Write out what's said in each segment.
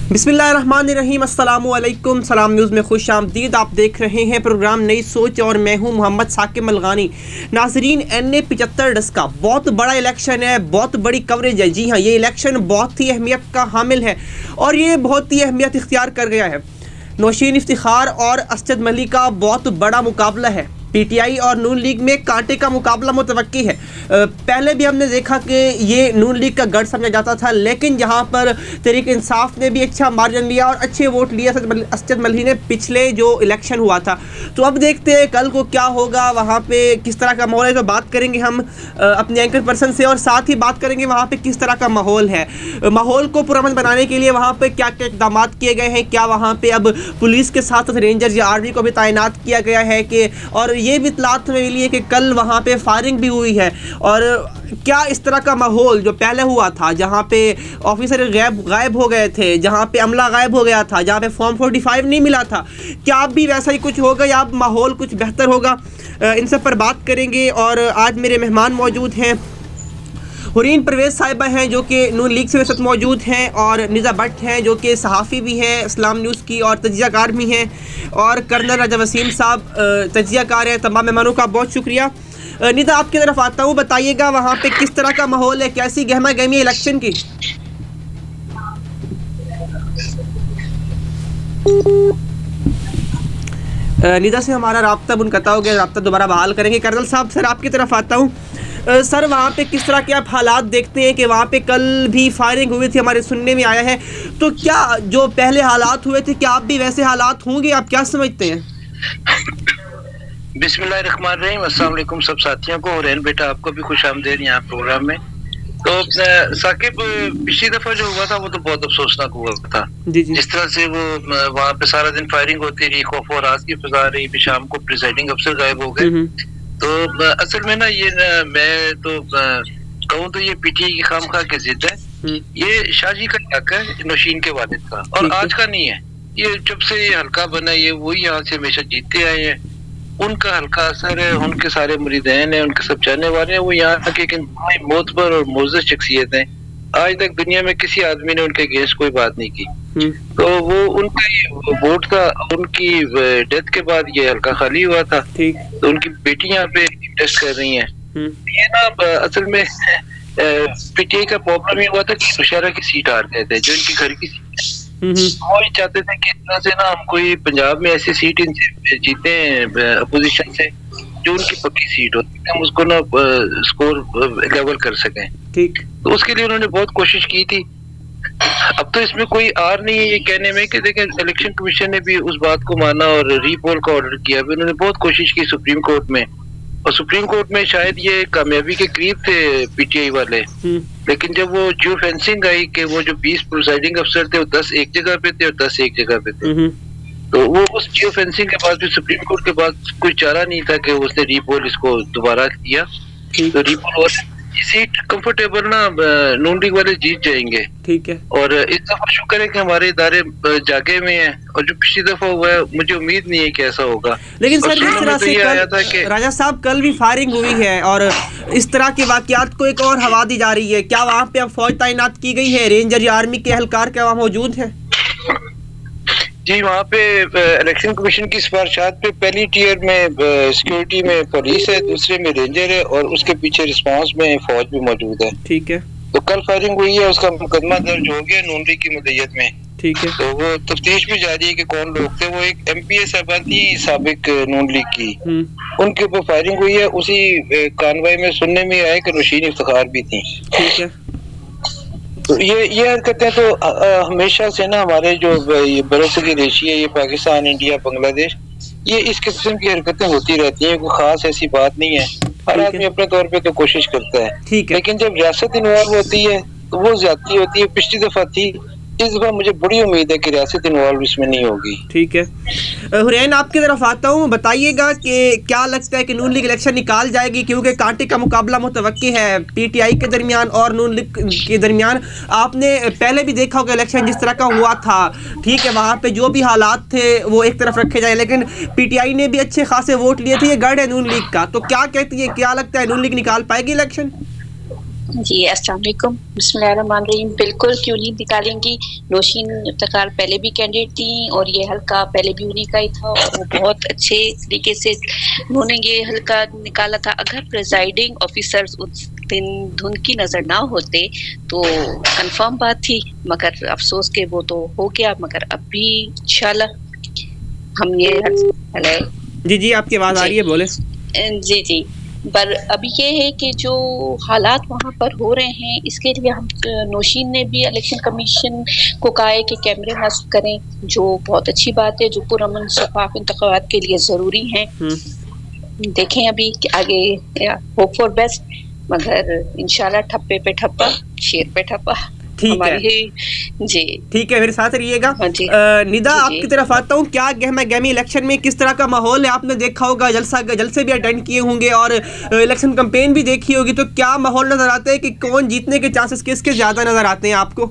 बिस्मिल्लाहिर्रहमानिर्रहीम, अस्सलामुअलैकुम। सलाम न्यूज़ में खुश आमदीद। आप देख रहे हैं प्रोग्राम नई सोच और मैं हूं मोहम्मद साकिब अलगानी। नाजरीन, NA 75 का बहुत बड़ा इलेक्शन है, बहुत बड़ी कवरेज है। जी हाँ, ये इलेक्शन बहुत ही अहमियत का हामिल है और ये बहुत ही अहमियत इख्तियार कर गया है। नौशीन इफ्तिखार और असद मली का बहुत बड़ा मुकाबला है। PTI और नून लीग में कांटे का मुकाबला मुतवक्की है। पहले भी हमने देखा कि ये नून लीग का गढ़ समझा जाता था, लेकिन जहां पर तहरीक इंसाफ ने भी अच्छा मार्जिन लिया और अच्छे वोट लिए असद मली ने पिछले जो इलेक्शन हुआ था। तो अब देखते हैं कल को क्या होगा, वहां पे किस तरह का माहौल है। तो बात करेंगे हम अपने एंकर पर्सन से और साथ ही बात करेंगे वहाँ पे किस तरह का माहौल है। माहौल को पुरअमन बनाने के लिए वहाँ पे क्या क्या इक़दाम किए गए हैं, क्या वहाँ पे अब पुलिस के साथ रेंजर्स या आर्मी को भी तैनात किया गया है कि, और ये भी इत्तलात मिली है कि कल वहाँ पे फायरिंग भी हुई है। और क्या इस तरह का माहौल जो पहले हुआ था, जहाँ पे ऑफिसर गायब हो गए थे, जहाँ पे अमला गायब हो गया था, जहाँ पे फॉर्म 45 नहीं मिला था, क्या अब भी वैसा ही कुछ होगा या अब माहौल कुछ बेहतर होगा? इन सब पर बात करेंगे। और आज मेरे मेहमान मौजूद हैं। हुरीन परवेज़ साहिबा हैं जो कि नून लीग से साथ मौजूद हैं, और निज़ा भट्ट हैं जो कि सहाफ़ी भी हैं इस्लाम न्यूज़ की और तजियाकार भी हैं, और कर्नल राजा वसीम साहब तजियाकार हैं। तमाम मेहमानों का बहुत शुक्रिया। निज़ा, आपकी तरफ आता हूँ, बताइएगा वहाँ पे किस तरह का माहौल है, कैसी गहमा गहमी है इलेक्शन की? निज़ा से हमारा राब्ता मुनक़ता हो गया, राब्ता दोबारा बहाल करेंगे। कर्नल साहब, सर आपकी तरफ आता हूँ। सर, वहाँ पे किस तरह के आप हालात देखते हैं कि वहाँ पे कल भी फायरिंग हुई थी, हमारे सुनने में आया है। तो क्या जो पहले हालात हुए थे, क्या आप भी वैसे हालात होंगे? आप क्या समझते हैं? बिस्मिल्लाहिर्रहमानिर्रहीम, अस्सलाम वालेकुम सब साथियों को, और रहन बेटा आपको भी खुश आमदीद यहाँ प्रोग्राम में। तो साकिब, पिछली दफा जो हुआ था वो तो बहुत अफसोसनाक हुआ था। जी जी। जिस तरह से वो वहाँ पे सारा दिन फायरिंग होती रही, खौफ और रात की फिजा रही, फिर शाम को प्रिजाइडिंग अफसर गायब हो गए। तो असल में ना ये मैं तो कहूँ तो ये PTI की खामखा की जिद है। ये शाहजी का इलाका है, नौशीन के वालिद का, और आज का नहीं है। ये जब से ये हल्का बना, ये वही यहाँ से हमेशा जीतते आए हैं। उनका हल्का असर है, उनके सारे मुरीदैन हैं, उनके सब चाहने वाले हैं। वो यहाँ के मोतबर और मोअज़्ज़ज़ शख्सियत हैं। आज तक दुनिया में किसी आदमी ने उनके अगेंस्ट कोई बात नहीं की। तो वो उनका वोट था, उनकी डेथ के बाद ये हल्का खाली हुआ था। तो उनकी बेटी यहाँ पे टेस्ट कर रही हैं। ये ना असल में PTI का प्रॉब्लम ये हुआ था कि मुशारा की सीट हार गए थे, जो इनकी घर की सीट है। वो ही चाहते थे कि इतना से ना हम कोई पंजाब में ऐसी सीट इनसे जीते हैं अपोजिशन से जो उनकी पक्की सीट होती है, हम उसको ना स्कोर लेवल कर सकें। ठीक। तो उसके लिए उन्होंने बहुत कोशिश की थी। अब तो इसमें कोई आर नहीं है ये कहने में कि देखें, इलेक्शन कमीशन ने भी उस बात को माना और रीपोल का ऑर्डर किया। भी उन्होंने बहुत कोशिश की सुप्रीम कोर्ट में, और सुप्रीम कोर्ट में शायद ये कामयाबी के करीब थे PTI वाले। लेकिन जब वो जियो फेंसिंग आई कि वो जो 20 प्रिजाइडिंग अफसर थे वो 10 एक जगह पे थे और 10 एक जगह पे थे, तो वो उस जियो फेंसिंग के बाद भी सुप्रीम कोर्ट के बाद कोई चारा नहीं था कि उसने रीपोल इसको दोबारा किया। तो रीपोल और सीट कंफर्टेबल ना नून लीग वाले जीत जाएंगे। ठीक है। और इस दफा शुक्र है कि हमारे इदारे जागे में हैं, और जो पिछली दफा हुआ है मुझे उम्मीद नहीं है कि ऐसा होगा। लेकिन सर, जिस तरह से कल राजा साहब कल भी फायरिंग हुई है और इस तरह के वाकयात को एक और हवा दी जा रही है, क्या वहाँ पे अब फौज तैनात की गई है? रेंजर या आर्मी के एहलकार क्या वहाँ मौजूद है? जी, वहाँ पे इलेक्शन कमीशन की सिफारिशात पे पहली टियर में सिक्योरिटी में पुलिस है, दूसरे में रेंजर है, और उसके पीछे रिस्पांस में फौज भी मौजूद है। ठीक है। तो कल फायरिंग हुई है, उसका मुकदमा दर्ज हो गया नून लीग की मुद्दत में। ठीक है। तो वो तफ्तीश भी जारी है कि कौन लोग थे। वो एक MPA साहबा थी साबिक नून लीग की, उनके ऊपर फायरिंग हुई है। उसी कानवाई में सुनने में आया कि नौशीन इफ्तिखार भी थी। ठीक है। तो ये हरकतें तो हमेशा से ना हमारे जो ये बरसगीर एशिया, ये पाकिस्तान, इंडिया, बांग्लादेश, ये इस किस्म की हरकतें होती रहती हैं। कोई खास ऐसी बात नहीं है, हर आदमी अपने तौर पे तो कोशिश करता है। ठीक है। लेकिन जब रियासत इन्वॉल्व होती है तो वो ज्यादती होती है। पिछली दफा थी, इस दफा मुझे बड़ी उम्मीद है कि रियासत इन्वॉल्व इसमें नहीं होगी। ठीक है। हुरैन, आपकी तरफ आता हूँ, बताइएगा कि क्या लगता है कि नून लीग इलेक्शन निकाल जाएगी? क्योंकि कांटे का मुकाबला मुतवक्की है PTI के दरमियान और नून लीग के दरमियान। आपने पहले भी देखा होगा इलेक्शन जिस तरह का हुआ था। ठीक है, वहाँ पे जो भी हालात थे वो एक तरफ रखे जाए, लेकिन PTI ने भी अच्छे खासे वोट लिए थे। ये गढ़ है नून लीग का, तो क्या कहती है, क्या लगता है नून लीग निकाल पाएगी इलेक्शन? जी अस्सलाम वालेकुम, बिस्मिल्लाहिर्रहमानिर्रहीम। बिल्कुल क्यों नहीं निकालेंगी। नौशीन इफ्तिखार पहले भी कैंडिडेट थी और ये हल्का पहले भी उन्हीं का ही था और वो बहुत अच्छे तरीके से उन्होंने ये हल्का निकाला था। अगर प्रिजाइडिंग ऑफिसर्स उस दिन धुंध की नजर ना होते तो कंफर्म बात थी, मगर अफसोस के वो तो हो गया। मगर अब भी इंशाल्लाह हम ये जी आपकी आवाज आ रही है, बोले। जी पर अभी ये है कि जो हालात वहाँ पर हो रहे हैं, इसके लिए हम नौशीन ने भी इलेक्शन कमीशन को कहा है कि कैमरे नस्ब करें, जो बहुत अच्छी बात है, जो पुरअमन शफाफ इंतखाबात के लिए ज़रूरी हैं। देखें अभी आगे, होप फॉर बेस्ट, मगर इंशाल्लाह ठप्पे पे ठप्पा, शेर पे ठप्पा। ठीक है जी, ठीक है, मेरे साथ रहिएगा। निदा, आपकी तरफ आता हूँ। क्या गहमा गहमी इलेक्शन में किस तरह का माहौल है? आपने देखा होगा, जलसे भी अटेंड किए होंगे और इलेक्शन कैंपेन भी देखी होगी, तो क्या माहौल नजर आता है कि कौन जीतने के चांसेस किसके ज्यादा नजर आते हैं आपको?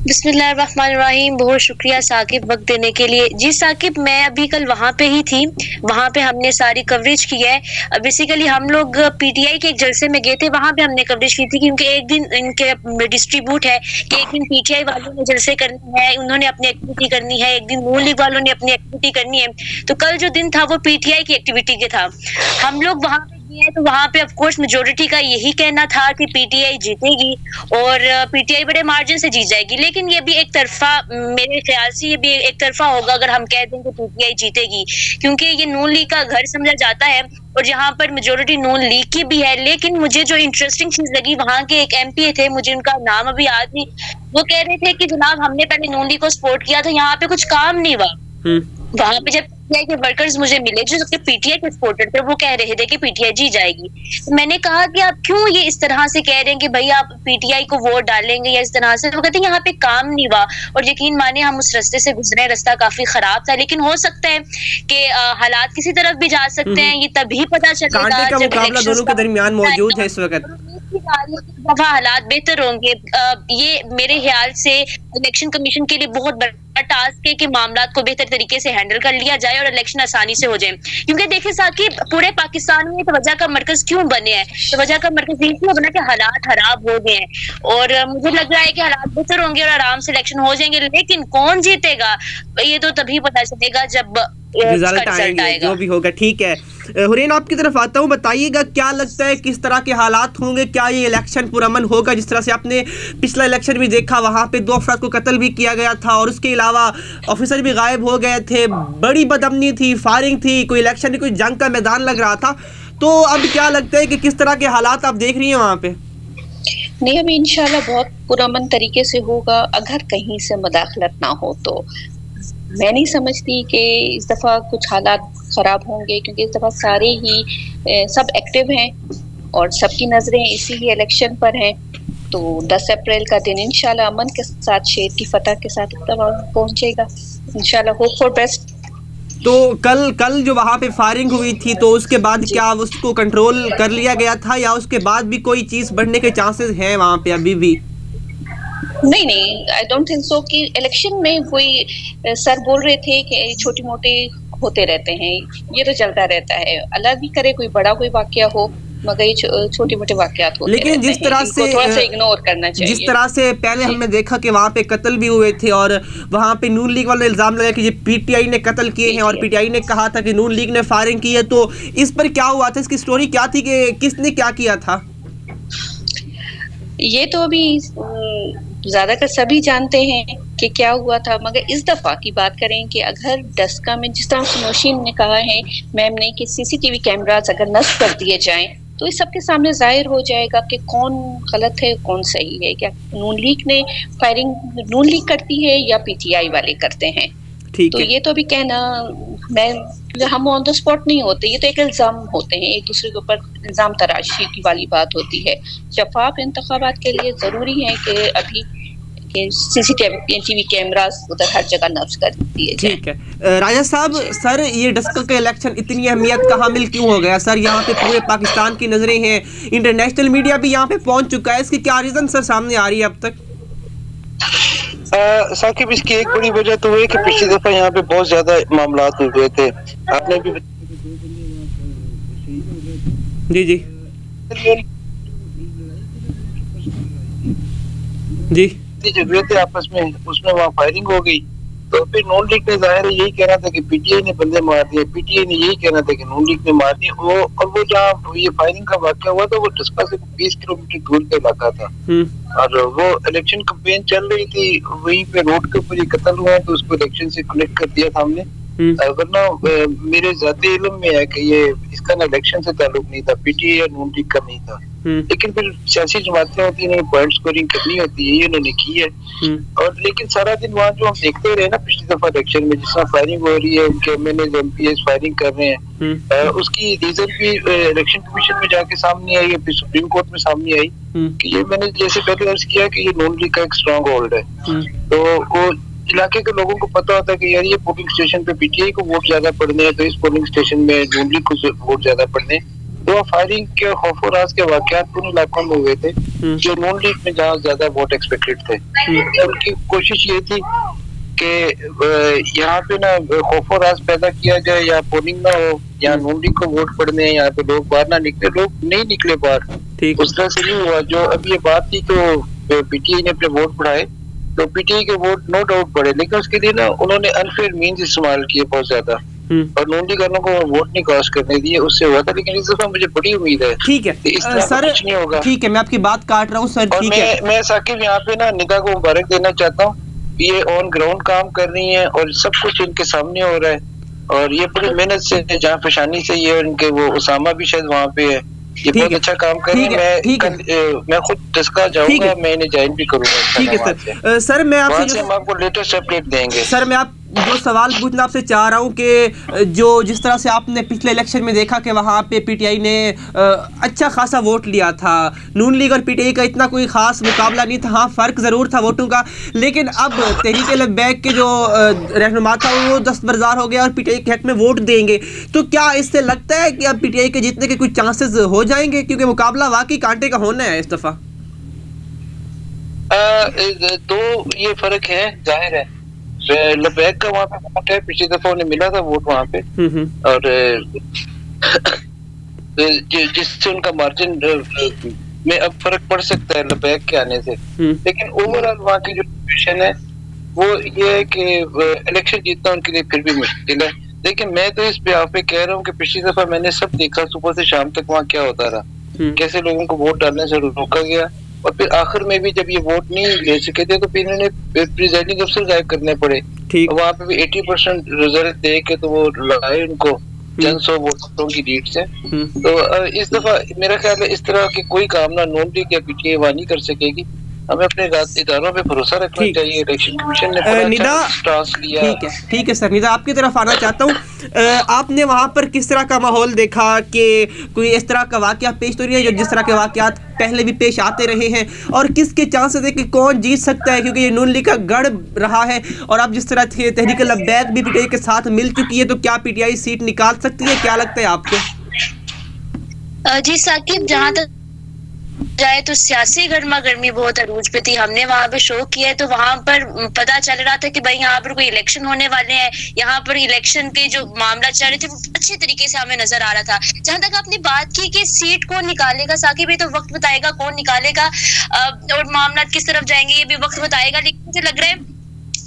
बिस्मिल्लाहिर्रहमानिर्रहीम। बहुत शुक्रिया साकिब वक्त देने के लिए। जी साकिब, मैं अभी कल वहाँ पे ही थी, वहाँ पे हमने सारी कवरेज की है। बेसिकली हम लोग पीटीआई के एक जलसे में गए थे, वहाँ पे हमने कवरेज की थी, क्योंकि एक दिन इनके डिस्ट्रीब्यूट है कि एक दिन पीटीआई वालों ने जलसे करनी है, उन्होंने अपनी एक्टिविटी करनी है, एक दिन नून लीग वालों ने अपनी एक्टिविटी करनी है। तो कल जो दिन था वो पीटीआई की एक्टिविटी के था। हम लोग वहाँ है तो वहाँ पे ऑफ कोर्स मेजोरिटी का यही कहना था कि पीटीआई जीतेगी और पीटीआई बड़े मार्जिन से जीत जाएगी। लेकिन ये भी एक तरफा, मेरे ख्याल से ये भी एक तरफा होगा अगर हम कह दें कि पीटीआई जीतेगी, क्योंकि ये नून लीग का घर समझा जाता है और यहाँ पर मेजोरिटी नून लीग की भी है। लेकिन मुझे जो इंटरेस्टिंग चीज लगी, वहाँ के एक एमपी थे, मुझे उनका नाम अभी याद नहीं, वो कह रहे थे कि जनाब हमने पहले नून लीग को सपोर्ट किया था, यहाँ पे कुछ काम नहीं हुआ। वहां पे जब पीटीआई के वर्कर्स मुझे मिले जो सबके पीटीआई के सपोर्टर थे, वो कह रहे थे कि पीटीआई जी जाएगी। तो मैंने कहा कि आप क्यों ये इस तरह से कह रहे हैं कि भाई आप पीटीआई को वोट डालेंगे या इस तरह से? तो वो कहते हैं यहाँ पे काम नहीं हुआ। और यकीन माने हम उस रास्ते से गुजरे, रास्ता काफी खराब था, लेकिन हो सकता है कि हालात किसी तरफ भी जा सकते हैं, ये तभी पता चलेगा जब इलेक्शन दोनों के दरमियान मौजूद है इस वक्त। दफा हालात बेहतर होंगे। ये मेरे ख्याल से इलेक्शन कमीशन के लिए बहुत बड़ा टास्क है कि मामलात को बेहतर तरीके से हैंडल कर लिया जाए और इलेक्शन आसानी से हो जाए। क्योंकि देखिए साकिब, पूरे पाकिस्तान में तवज्जो का मरकज क्यों बने हैं? तवज्जो का मरकज इसलिए बना कि हालात खराब हो गए हैं और मुझे लग रहा है कि हालात बेहतर होंगे और आराम से इलेक्शन हो जाएंगे। लेकिन कौन जीतेगा ये तो तभी पता चलेगा जब रिजल्ट आएगा, जो भी होगा। ठीक है हुरैन, आपकी तरफ आता हूँ। बताइएगा क्या लगता है किस तरह के हालात होंगे? क्या ये इलेक्शन पुरअमन होगा? जिस तरह से आपने पिछला इलेक्शन भी देखा, वहाँ पे 2 अफराद को कत्ल भी किया गया था और उसके अलावा ऑफिसर भी गायब हो गए थे, बड़ी बदअमनी थी, फायरिंग थी, कोई इलेक्शन नहीं, कोई जंग का मैदान लग रहा था। तो अब क्या लगता है कि किस तरह के हालात आप देख रही हैं वहाँ पे? नहीं, अभी इंशाल्लाह बहुत पुरअमन तरीके से होगा, अगर कहीं से मुदाखलत ना हो तो। मैं नहीं समझती कि इस दफ़ा कुछ हालात ख़राब होंगे, क्योंकि इस दफ़ा सारे ही सब एक्टिव हैं और सबकी नज़रें इसी ही इलेक्शन पर हैं। तो 10 अप्रैल का दिन इंशाल्लाह अमन के साथ, शेर की फतह के साथ पहुंचेगा इंशाल्लाह। Hope for best. तो कल जो वहाँ पे फायरिंग हुई थी, तो उसके बाद क्या उसको कंट्रोल कर लिया गया था या उसके बाद भी कोई चीज़ बढ़ने के चांसेस हैं वहाँ पे अभी भी? नहीं, आई डोंट थिंक सो कि इलेक्शन में कोई सर बोल रहे थे कि छोटे मोटे होते रहते हैं, ये तो चलता रहता है। अल्लाह भी करे कोई बड़ा कोई वाकया हो, मगर ये छोटे मोटे वाकयात होते लेकिन जिस तरह से थोड़ा सा इग्नोर करना चाहिए। जिस तरह से पहले हमने देखा कि वहाँ पे कत्ल भी हुए थे और वहाँ पे नून लीग वाले इल्जाम लगाया कि ये पीटीआई ने कत्ल किए हैं और पीटीआई ने कहा था कि नून लीग ने फायरिंग की है। तो इस पर क्या हुआ था? इसकी स्टोरी क्या थी कि किसने क्या किया था? ये तो अभी ज्यादातर सभी जानते हैं कि क्या हुआ था, मगर इस दफा की बात करें कि अगर डस्का में जिस तरह नौशीन ने कहा है मैम ने कि सीसीटीवी कैमरास अगर नस्ब कर दिए जाएं तो इस सबके सामने जाहिर हो जाएगा कि कौन गलत है कौन सही है। क्या नून लीग ने फायरिंग नून लीग करती है या पीटीआई वाले करते हैं? तो ये तो अभी कहना, हम ऑन द स्पॉट नहीं होते, ये तो एक इल्जाम होते हैं, एक दूसरे के ऊपर इल्जाम तराशी की वाली बात होती है। शफाफ इंतखाबात के लिए जरूरी है कि अभी सीसीटीवी कैमरास उधर हर जगह नस्ब कर दिए जाए। ठीक है राजा साहब, सर ये डस्का का इलेक्शन इतनी अहमियत का हामिल क्यों हो गया? सर यहाँ पे पूरे पाकिस्तान की नजरें हैं, इंटरनेशनल मीडिया भी यहाँ पे पहुंच चुका है, इसकी क्या रीजन सर सामने आ रही है अब तक? साकिब, इसकी एक बड़ी वजह तो है कि पिछली दफा यहाँ पे बहुत ज्यादा मामला हुए थे, आपने भी जी जी जो हुए थे आपस में, उसमें वहाँ फायरिंग हो गई। तो फिर नून लीग ने जाहिर है यही कहना था कि पीटीआई ने बंदे मार दिए, पीटीआई ने यही कहना था कि नून लीग ने मार दिए। वो और वो जहाँ ये फायरिंग का वाकया हुआ था वो डस्का से 20 किलोमीटर दूर का इलाका था और वो इलेक्शन कैंपेन चल रही थी, वहीं पे रोड के ऊपर ये कत्ल हुआ तो उसको इलेक्शन से कनेक्ट कर दिया था हमने। वरना मेरे ज़ाती इल्म में है कि ये इसका ना इलेक्शन से ताल्लुक नहीं था, पीटीआई या नून लीग का नहीं था। लेकिन फिर सियासी जमातें होती हैं, पॉइंट स्कोरिंग करनी होती है, ये इन्होंने की है। और लेकिन सारा दिन वहाँ जो हम देखते रहे ना पिछली दफा इलेक्शन में जिस तरह फायरिंग हो रही है, उनके एमएलए एमपीएस फायरिंग कर रहे हैं, उसकी रीजन भी इलेक्शन कमीशन में जाके सामने आई, फिर सुप्रीम कोर्ट में सामने आई कि ये मैंने जैसे पहले अर्ज किया कि ये नून लीग का एक स्ट्रॉन्ग होल्ड है। तो वो इलाके के लोगों को पता होता है कि यार ये पोलिंग स्टेशन पे पीटीआई को वोट ज्यादा पड़ने हैं, तो इस पोलिंग स्टेशन में नून लीग को वोट ज्यादा पड़ने हैं। तो फायरिंग के खौफ और राज के वाकयात उन इलाकों में हुए थे जो नून लीग में जहाँ ज्यादा वोट एक्सपेक्टेड थे। उनकी कोशिश ये थी कि यहाँ पे ना खौफ और राज पैदा किया जाए, या पोलिंग ना हो, या नून लीग को वोट पड़ने हैं, यहाँ पे लोग बाहर ना निकले। लोग नहीं निकले बाहर, उस तरह से नहीं हुआ। जो अभी ये बात थी तो पीटीआई ने अपने वोट बढ़ाए, तो पीटीआई के वोट नो डाउट बढ़े, लेकिन उसके लिए ना उन्होंने अनफेयर मीन्स इस्तेमाल किए बहुत ज्यादा और नून लीग वालों को वोट नहीं कास्ट करने दिए, उससे हुआ था। लेकिन इस दफा मुझे बड़ी उम्मीद है। ठीक है सर, कुछ नहीं होगा। ठीक है, मैं आपकी बात काट रहा हूँ सर। और मैं साकिब यहाँ पे ना निदा को मुबारक देना चाहता हूँ, ये ऑन ग्राउंड काम कर रही है और सब कुछ इनके सामने हो रहा है और ये बड़ी मेहनत से जहाँ पेशानी से ये उनके वो उसामा भी शायद वहाँ पे है, ये बहुत अच्छा काम कर रही है। मैं खुद डस्का जाऊंगा, मैं इन्हें ज्वाइन भी करूंगा। ठीक है सर। सर मैं आपसे हम आपको लेटेस्ट अपडेट देंगे। सर मैं आप जो सवाल पूछना आपसे चाह रहा हूँ कि जो जिस तरह से आपने पिछले इलेक्शन में देखा कि वहाँ पे पीटीआई ने अच्छा खासा वोट लिया था, नून लीग और पीटीआई का इतना कोई खास मुकाबला नहीं था, हाँ फ़र्क ज़रूर था वोटों का, लेकिन अब तहरीक-ए-लब्बैक के जो रहनुमा था वो दस्तबरदार हो गया और पीटीआई के हक में वोट देंगे। तो क्या इससे लगता है कि अब पीटीआई के जीतने के कुछ चांसेस हो जाएंगे, क्योंकि मुकाबला वाकई कांटे का होना है इस दफ़ा? तो ये फ़र्क है, जाहिर है लब्बैक का वहाँ पे वोट है, पिछली दफा उन्हें मिला था वोट वहाँ पे और जिससे उनका मार्जिन में अब फर्क पड़ सकता है लब्बैक के आने से। लेकिन ओवरऑल वहाँ की जो सिचुएशन है वो ये है कि इलेक्शन जीतना उनके लिए फिर भी मुश्किल है। लेकिन मैं तो इस पे आप पे कह रहा हूँ कि पिछली दफा मैंने सब देखा सुबह से शाम तक वहाँ क्या होता रहा, कैसे लोगों को वोट डालने से रोका गया और फिर आखिर में भी जब ये वोट नहीं ले सके थे तो फिर इन्होंने प्रिजाइडिंग अफसर गायब करने पड़े। वहाँ पे भी 80% रिजल्ट दे के तो वो लाए उनको 100 वोटों की लीड से। तो इस दफा मेरा ख्याल है इस तरह के कोई काम ना नून लीग या पीटीआई वहाँ नहीं कर सकेगी। हमें अपने इदारों पे भरोसा रखना चाहिए। इलेक्शन कमीशन ने निदा लिया। ठीक है सर, निदा आपकी तरफ आना चाहता हूँ। आपने वहाँ पर किस तरह का माहौल देखा कि कोई इस तरह का वाकया पेश तो नहीं है जो जिस तरह के वाकयात पहले भी पेश आते रहे हैं, और किसके चांसेस है कि कौन जीत सकता है, क्योंकि ये नून लीग का गढ़ रहा है और अब जिस तरह तहरीक-ए-लब्बैक भी पीटीआई के साथ मिल चुकी है, तो क्या पीटीआई सीट निकाल सकती है? क्या लगता है आपको? जी साकिब, जहाँ तक जाए तो सियासी गर्मा गर्मी बहुत अरूज पे थी। हमने वहां पे शो किया है तो वहां पर पता चल रहा था कि भाई यहाँ पर कोई इलेक्शन होने वाले हैं, यहाँ पर इलेक्शन के जो मामला चल रहे थे वो अच्छे तरीके से हमें नजर आ रहा था। जहां तक आपने बात की कि सीट कौन निकालेगा, साकिब भाई तो वक्त बताएगा कौन निकालेगा और मामला किस तरफ जाएंगे ये भी वक्त बताएगा। लेकिन मुझे लग रहा है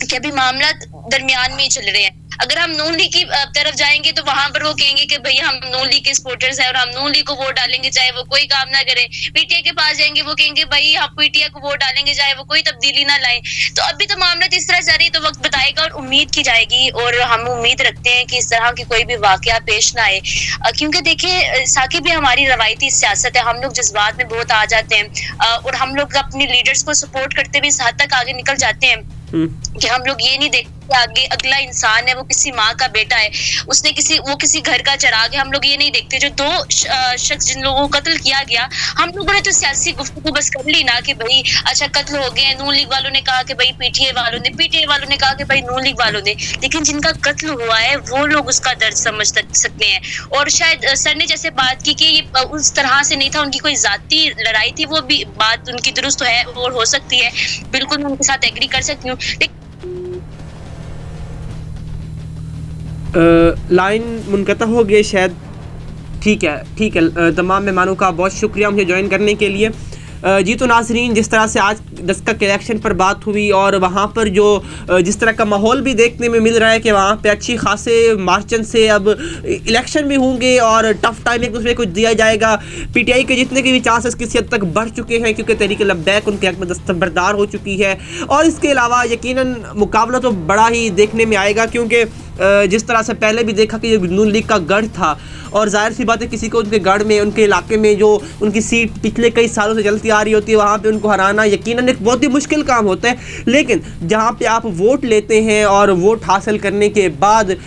कि अभी मामला दरमियान में ही चल रहे हैं। अगर हम नून लीग की तरफ जाएंगे तो वहां पर वो कहेंगे कि भैया हम नून लीग के सपोर्टर्स हैं और हम नून लीग को वोट डालेंगे चाहे वो कोई काम ना करे। पीटीआई के पास जाएंगे, वो कहेंगे भाई हम पीटीआई को वोट डालेंगे चाहे वो कोई तब्दीली ना लाए। तो अभी तो मामला इस तरह जा रही है, तो वक्त बताएगा और उम्मीद की जाएगी और हम उम्मीद रखते हैं कि इस तरह की कोई भी वाकया पेश ना आए। क्योंकि देखिए साकिब भी हमारी रवायती सियासत है, हम लोग जज्बात में बहुत आ जाते हैं और हम लोग अपने लीडर्स को सपोर्ट करते हुए इस हद तक आगे निकल जाते हैं कि हम लोग ये नहीं देखते आगे अगला इंसान है वो किसी माँ का बेटा है, उसने किसी घर का चिराग है। हम लोग ये नहीं देखते जो दो शख्स जिन लोगों को कत्ल किया गया, हम लोगों ने तो सियासी गुफ्तगू बस कर ली ना कि भाई अच्छा कत्ल हो गए, नून लीग वालों ने कहा कि भाई पीटीआई वालों ने, पीटीआई वालों ने कहा कि भाई नून लीग वालों ने, लेकिन जिनका कत्ल हुआ है वो लोग उसका दर्द समझ सकते हैं। और शायद सर ने जैसे बात की कि ये उस तरह से नहीं था, उनकी कोई जाती लड़ाई थी, वो भी बात उनकी दुरुस्त है और हो सकती है, बिल्कुल मैं उनके साथ एग्री कर सकती हूँ। लाइन मुनक़ता हो गई शायद। ठीक है तमाम मेहमानों का बहुत शुक्रिया मुझे ज्वाइन करने के लिए। जी तो नाजरीन, जिस तरह से आज दस्का के इलेक्शन पर बात हुई और वहाँ पर जो जिस तरह का माहौल भी देखने में मिल रहा है कि वहाँ पे अच्छी खासे मार्जिन से अब इलेक्शन भी होंगे और टफ टाइम एक दूसरे को दिया जाएगा। पीटीआई के जितने के भी चांसेस किसी हद तक बढ़ चुके हैं क्योंकि तहरीक लब्बैक उनके हक में दस्तबरदार हो चुकी है। और इसके अलावा यकीनन मुकाबला तो बड़ा ही देखने में आएगा क्योंकि जिस तरह से पहले भी देखा कि ये नून लीग का गढ़ था और जाहिर सी बात है किसी को उनके गढ़ में, उनके इलाके में जो उनकी सीट पिछले कई सालों से चलती आ रही होती है वहाँ पे उनको हराना यकीनन एक बहुत ही मुश्किल काम होता है। लेकिन जहाँ पे आप वोट लेते हैं और वोट हासिल करने के बाद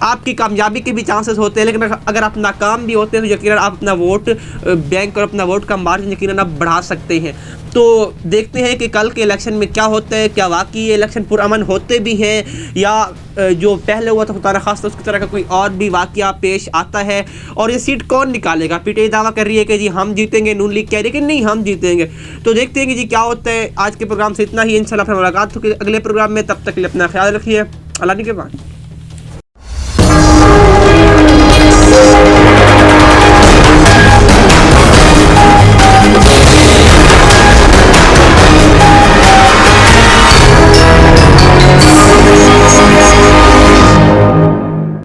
आपकी कामयाबी के भी चांसेस होते हैं, लेकिन अगर आप नाकाम भी होते हैं तो यकीनन आप अपना वोट बैंक और अपना वोट का मार्जिन यकीनन आप बढ़ा सकते हैं। तो देखते हैं कि कल के इलेक्शन में क्या होता है, क्या वाकई ये इलेक्शन पुरअमन होते भी हैं या जो पहले हुआ था खुदा न खास्ता उसकी तरह का कोई और भी वाकया पेश आता है। और ये सीट कौन निकालेगा? पीटीआई दावा कर रही है कि जी हम जीतेंगे, नून लीग कह रही है कि नहीं हम जीतेंगे। तो देखते हैं कि जी क्या होता है। आज के प्रोग्राम से इतना ही, इंशाल्लाह फिर मुलाकात होगी अगले प्रोग्राम में। तब तक के लिए अपना ख्याल रखिए। अल्लाह के बाद।